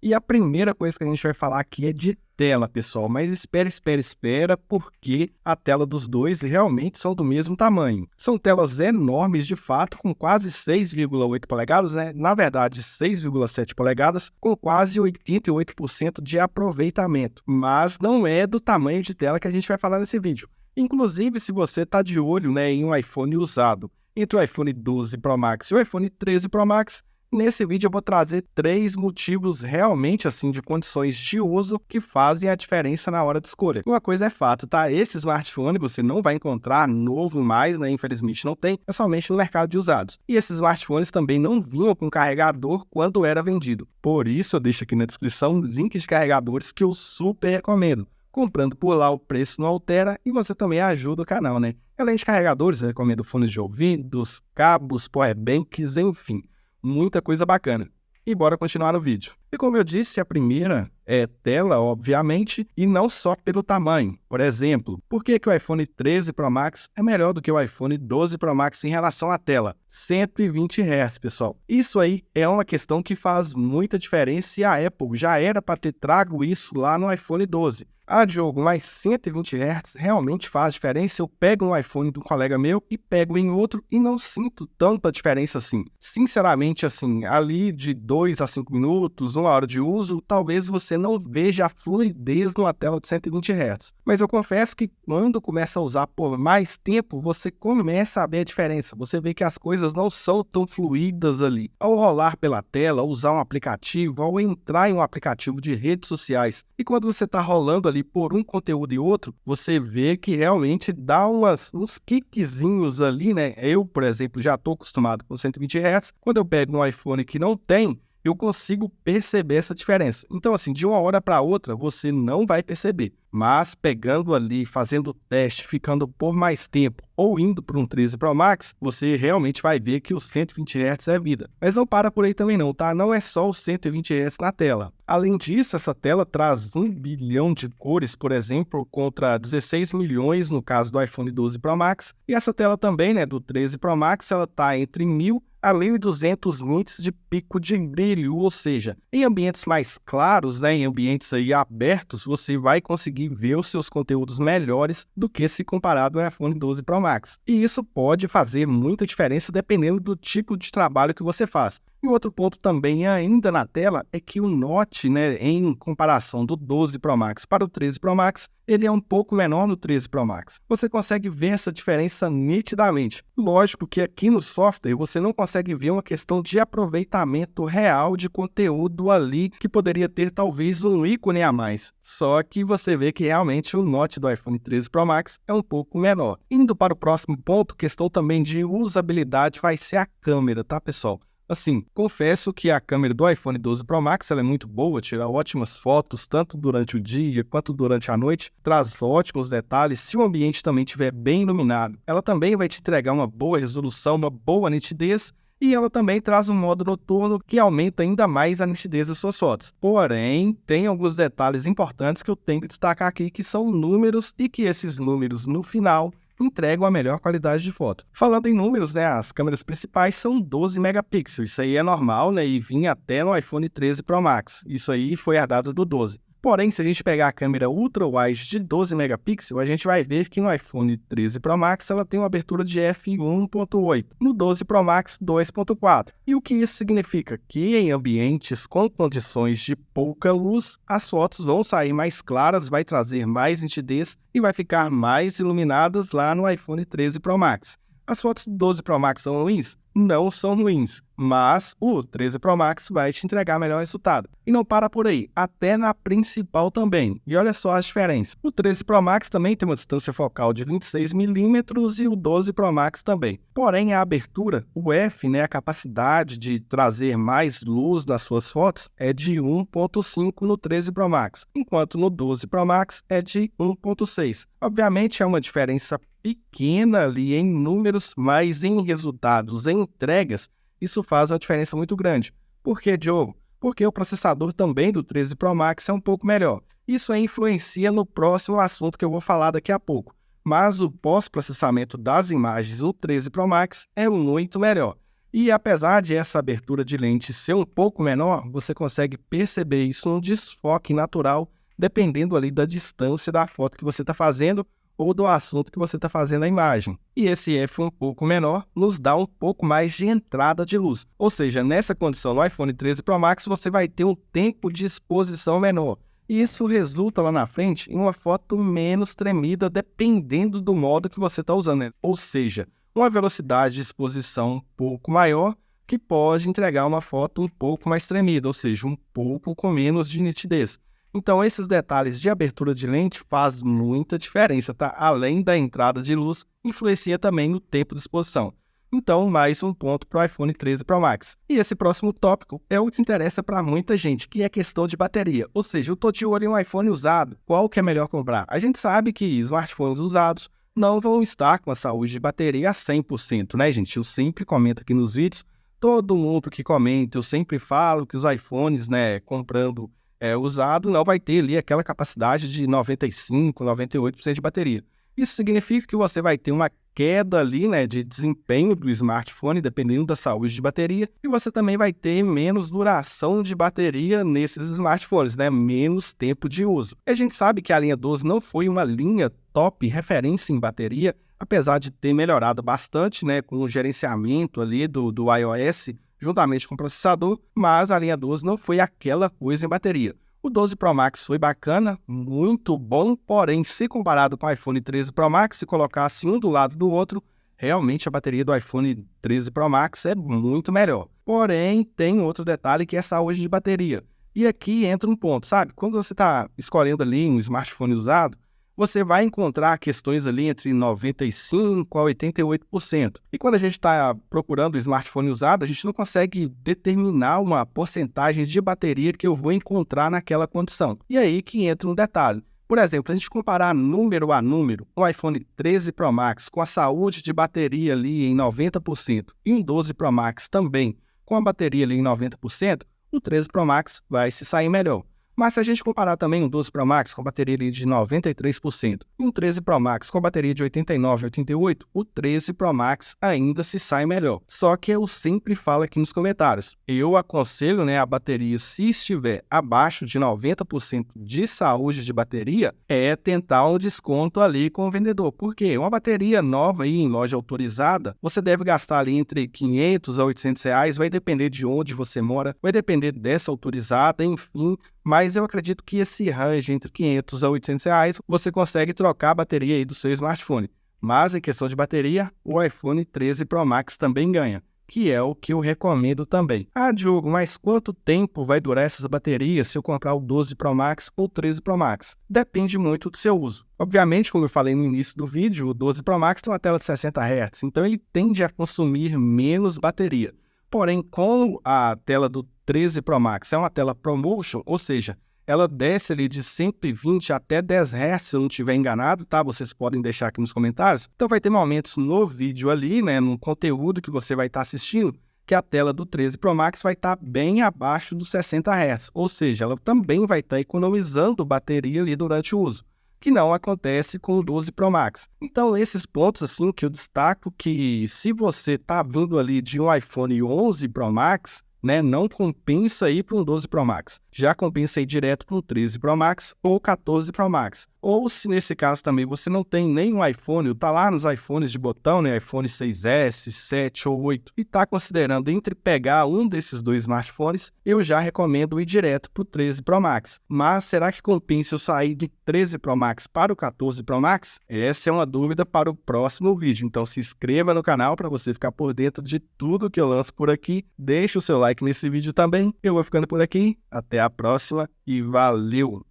E a primeira coisa que a gente vai falar aqui é de tela, pessoal. Mas espera, porque a tela dos dois realmente são do mesmo tamanho. São telas enormes de fato, com quase 6,8 polegadas, né? Na verdade, 6,7 polegadas, com quase 88% de aproveitamento. Mas não é do tamanho de tela que a gente vai falar nesse vídeo. Inclusive, se você está de olho, né, em um iPhone usado entre o iPhone 12 Pro Max e o iPhone 13 Pro Max, nesse vídeo eu vou trazer 3 motivos realmente assim de condições de uso que fazem a diferença na hora de escolha. Uma coisa é fato, tá? Esse smartphone você não vai encontrar novo mais, né? Infelizmente não tem, é somente no mercado de usados. E esses smartphones também não vinham com carregador quando era vendido. Por isso eu deixo aqui na descrição links de carregadores que eu super recomendo. Comprando por lá, o preço não altera e você também ajuda o canal, né? Além de carregadores, eu recomendo fones de ouvidos, cabos, powerbanks, enfim, muita coisa bacana. E bora continuar no vídeo. E como eu disse, a primeira é tela, obviamente, e não só pelo tamanho. Por exemplo, por que o iPhone 13 Pro Max é melhor do que o iPhone 12 Pro Max em relação à tela? 120 Hz, pessoal. Isso aí é uma questão que faz muita diferença e a Apple já era para ter trago isso lá no iPhone 12. Ah, Diogo, mas 120 Hz realmente faz diferença? Eu pego um iPhone de um colega meu e pego em outro e não sinto tanta diferença assim. Sinceramente, assim, ali de 2 a 5 minutos, 1 hora de uso, talvez você não veja a fluidez numa tela de 120 Hz. Mas eu confesso que quando começa a usar por mais tempo, você começa a ver a diferença. Você vê que as coisas não são tão fluídas ali. Ao rolar pela tela, ao usar um aplicativo, ao entrar em um aplicativo de redes sociais, e quando você está rolando ali por um conteúdo e outro, você vê que realmente dá uns kickzinhos ali, né? Eu, por exemplo, já estou acostumado com 120 Hz. Quando eu pego um iPhone que não tem, eu consigo perceber essa diferença. Então, assim, de uma hora para outra, você não vai perceber. Mas pegando ali, fazendo o teste, ficando por mais tempo ou indo para um 13 Pro Max, você realmente vai ver que os 120 Hz é vida. Mas não para por aí também não, tá? Não é só os 120 Hz na tela. Além disso, essa tela traz 1 bilhão de cores, por exemplo, contra 16 milhões no caso do iPhone 12 Pro Max. E essa tela também, né, do 13 Pro Max, ela está entre 1000 a 1200 nits de pico de brilho, ou seja, em ambientes mais claros, né, em ambientes aí abertos, você vai conseguir ver os seus conteúdos melhores do que se comparado ao iPhone 12 Pro Max. E isso pode fazer muita diferença dependendo do tipo de trabalho que você faz. E outro ponto também ainda na tela é que o Notch, né, em comparação do 12 Pro Max para o 13 Pro Max, ele é um pouco menor no 13 Pro Max. Você consegue ver essa diferença nitidamente. Lógico que aqui no software você não consegue ver uma questão de aproveitamento real de conteúdo ali que poderia ter talvez um ícone a mais. Só que você vê que realmente o Notch do iPhone 13 Pro Max é um pouco menor. Indo para o próximo ponto, questão também de usabilidade vai ser a câmera, tá, pessoal? Assim, confesso que a câmera do iPhone 12 Pro Max ela é muito boa, tira ótimas fotos, tanto durante o dia quanto durante a noite, traz ótimos detalhes se o ambiente também estiver bem iluminado. Ela também vai te entregar uma boa resolução, uma boa nitidez, e ela também traz um modo noturno que aumenta ainda mais a nitidez das suas fotos. Porém, tem alguns detalhes importantes que eu tenho que destacar aqui, que são números e que esses números no final entregam a melhor qualidade de foto. Falando em números, né, as câmeras principais são 12 megapixels, isso aí é normal, né, e vinha até no iPhone 13 Pro Max, isso aí foi herdado do 12. Porém, se a gente pegar a câmera ultra-wide de 12 megapixels, a gente vai ver que no iPhone 13 Pro Max ela tem uma abertura de f1.8, no 12 Pro Max 2.4. E o que isso significa? Que em ambientes com condições de pouca luz, as fotos vão sair mais claras, vai trazer mais nitidez e vai ficar mais iluminadas lá no iPhone 13 Pro Max. As fotos do 12 Pro Max são ruins? Não são ruins, mas o 13 Pro Max vai te entregar melhor resultado. E não para por aí, até na principal também. E olha só as diferenças. O 13 Pro Max também tem uma distância focal de 26mm e o 12 Pro Max também. Porém, a abertura, o F, né, a capacidade de trazer mais luz nas suas fotos, é de 1.5 no 13 Pro Max, enquanto no 12 Pro Max é de 1.6. Obviamente é uma diferença pequena ali em números, mas em resultados, em entregas, isso faz uma diferença muito grande. Por quê, Diogo? Porque o processador também do 13 Pro Max é um pouco melhor. Isso aí influencia no próximo assunto que eu vou falar daqui a pouco. Mas o pós-processamento das imagens do 13 Pro Max é muito melhor. E apesar de essa abertura de lente ser um pouco menor, você consegue perceber isso no desfoque natural, dependendo ali da distância da foto que você está fazendo ou do assunto que você está fazendo a imagem. E esse f um pouco menor nos dá um pouco mais de entrada de luz. Ou seja, nessa condição no iPhone 13 Pro Max você vai ter um tempo de exposição menor. E isso resulta lá na frente em uma foto menos tremida, dependendo do modo que você está usando, né? Ou seja, uma velocidade de exposição um pouco maior, que pode entregar uma foto um pouco mais tremida, ou seja, um pouco com menos de nitidez. Então, esses detalhes de abertura de lente faz muita diferença, tá? Além da entrada de luz, influencia também no tempo de exposição. Então, mais um ponto para o iPhone 13 Pro Max. E esse próximo tópico é o que interessa para muita gente, que é a questão de bateria. Ou seja, eu estou de olho em um iPhone usado, qual que é melhor comprar? A gente sabe que smartphones usados não vão estar com a saúde de bateria a 100%, né, gente? Eu sempre comento aqui nos vídeos, todo mundo que comenta, eu sempre falo que os iPhones, né, comprando usado, não vai ter ali aquela capacidade de 95%, 98% de bateria. Isso significa que você vai ter uma queda ali, né, de desempenho do smartphone, dependendo da saúde de bateria, e você também vai ter menos duração de bateria nesses smartphones, né, menos tempo de uso. E a gente sabe que a linha 12 não foi uma linha top referência em bateria, apesar de ter melhorado bastante, né, com o gerenciamento ali do iOS, juntamente com o processador, mas a linha 12 não foi aquela coisa em bateria. O 12 Pro Max foi bacana, muito bom, porém, se comparado com o iPhone 13 Pro Max, se colocasse um do lado do outro, realmente a bateria do iPhone 13 Pro Max é muito melhor. Porém, tem outro detalhe que é a saúde de bateria. E aqui entra um ponto, sabe? Quando você está escolhendo ali um smartphone usado, você vai encontrar questões ali entre 95% a 88%. E quando a gente está procurando o smartphone usado, a gente não consegue determinar uma porcentagem de bateria que eu vou encontrar naquela condição. E aí que entra um detalhe. Por exemplo, a gente comparar número a número, um iPhone 13 Pro Max com a saúde de bateria ali em 90% e um 12 Pro Max também com a bateria ali em 90%, o 13 Pro Max vai se sair melhor. Mas se a gente comparar também um 12 Pro Max com bateria de 93% e um 13 Pro Max com bateria de 89% a 88%, o 13 Pro Max ainda se sai melhor. Só que eu sempre falo aqui nos comentários, eu aconselho, né, a bateria, se estiver abaixo de 90% de saúde de bateria, é tentar um desconto ali com o vendedor. Porque uma bateria nova aí em loja autorizada, você deve gastar ali entre 500 a 800 reais, vai depender de onde você mora, vai depender dessa autorizada, enfim. Mas eu acredito que esse range entre 500 a 800 reais, você consegue trocar a bateria aí do seu smartphone. Mas em questão de bateria, o iPhone 13 Pro Max também ganha, que é o que eu recomendo também. Ah, Diogo, mas quanto tempo vai durar essas baterias se eu comprar o 12 Pro Max ou o 13 Pro Max? Depende muito do seu uso. Obviamente, como eu falei no início do vídeo, o 12 Pro Max tem uma tela de 60 Hz, então ele tende a consumir menos bateria. Porém, com a tela do 13 Pro Max é uma tela ProMotion, ou seja, ela desce ali de 120 até 10 Hz, se eu não estiver enganado, tá? Vocês podem deixar aqui nos comentários. Então vai ter momentos no vídeo ali, né, no conteúdo que você vai estar assistindo, que a tela do 13 Pro Max vai estar bem abaixo dos 60 Hz, ou seja, ela também vai estar economizando bateria ali durante o uso, que não acontece com o 12 Pro Max. Então, esses pontos assim que eu destaco, que se você está vindo ali de um iPhone 11 Pro Max, né, não compensa ir para um 12 Pro Max. Já compensa ir direto para um 13 Pro Max ou 14 Pro Max. Ou se nesse caso também você não tem nenhum iPhone, está lá nos iPhones de botão, né, iPhone 6S, 7 ou 8, e está considerando entre pegar um desses dois smartphones, eu já recomendo ir direto para o 13 Pro Max. Mas será que compensa eu sair de 13 Pro Max para o 14 Pro Max? Essa é uma dúvida para o próximo vídeo. Então se inscreva no canal para você ficar por dentro de tudo que eu lanço por aqui. Deixe o seu like nesse vídeo também. Eu vou ficando por aqui. Até a próxima e valeu!